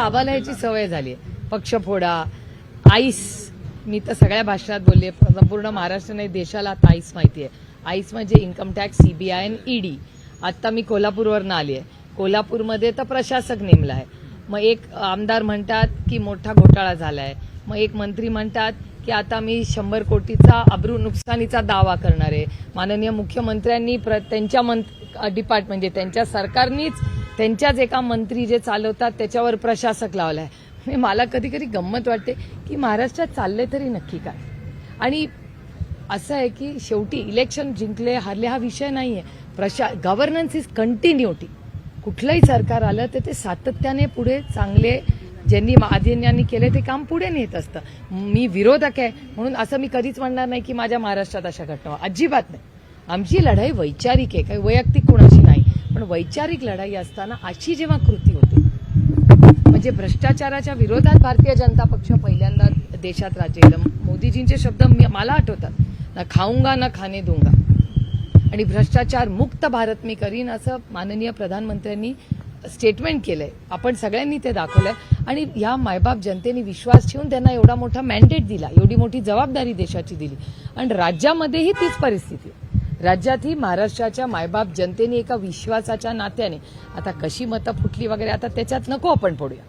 आम्हाला ह्याची सवय झाली आहे. पक्षफोडा, आईस, मी तर सगळ्या भाषणात बोलले, संपूर्ण महाराष्ट्र नाही देशाला आता आईस माहिती आहे. आईस म्हणजे इन्कम टॅक्स, सीबीआय आणि ईडी. आता मी कोल्हापूरवरनं आली आहे. कोल्हापूरमध्ये तर प्रशासक नेमला आहे. मग एक आमदार म्हणतात की मोठा घोटाळा झालाय, मग एक मंत्री म्हणतात की आता मी 100 कोटीचा अब्रू नुकसानीचा दावा करणार आहे. माननीय मुख्यमंत्र्यांनी त्यांच्या डिपार्टमेंट म्हणजे त्यांच्या सरकारनीच त्यांच्याच एका मंत्री जे चालवतात त्याच्यावर प्रशासक लावलाय. मला कधी कधी गंमत वाटते की महाराष्ट्रात चाललंय तरी नक्की काय. आणि असं आहे की शेवटी इलेक्शन जिंकले हारले हा विषय नाहीये. Governance is continuity. कुठलंही सरकार आलं तर ते सातत्याने पुढे चांगले ज्यांनी आधींनी केले ते काम पुढे नेत असतं. मी विरोधक आहे म्हणून असं मी कधीच म्हणणार नाही की माझ्या महाराष्ट्रात अशा घटना, अजिबात नाही. आमची लढाई वैचारिक आहे, काही वैयक्तिक कोणाशी नाही. पण वैचारिक लढाई असताना अशी जेव्हा कृती होते म्हणजे भ्रष्टाचाराच्या विरोधात भारतीय जनता पक्ष पहिल्यांदा देशात राज्य केलं. मोदीजींचे शब्द मला आठवतात, ना खाऊंगा ना खाणे दूंगा, आणि भ्रष्टाचार मुक्त भारत मी करीन असं माननीय प्रधानमंत्र्यांनी स्टेटमेंट केलंय. आपण सगळ्यांनी ते दाखवलंय. आणि या मायबाप जनतेने विश्वास ठेवून त्यांना एवढा मोठा मॅन्डेट दिला, एवढी मोठी जबाबदारी देशाची दिली. आणि राज्यामध्येही तीच परिस्थिती आहे. राज्यातही महाराष्ट्राच्या मायबाप जनतेने एका विश्वासाच्या नात्याने, आता कशी मतं फुटली वगैरे आता त्याच्यात नको आपण पडूया.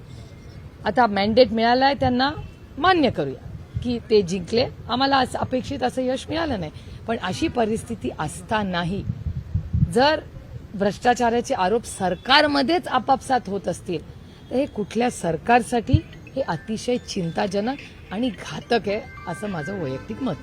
आता मॅन्डेट मिळालाय त्यांना, मान्य करूया की ते जिंकले. आम्हाला अपेक्षित असं यश मिळालं नाही. पण अशी परिस्थिती असतानाही जर भ्रष्टाचाराचे आरोप सरकारमध्येच आपापसात होत असतील तर हे कुठल्या सरकारसाठी हे अतिशय चिंताजनक आणि घातक आहे असं माझं वैयक्तिक मत.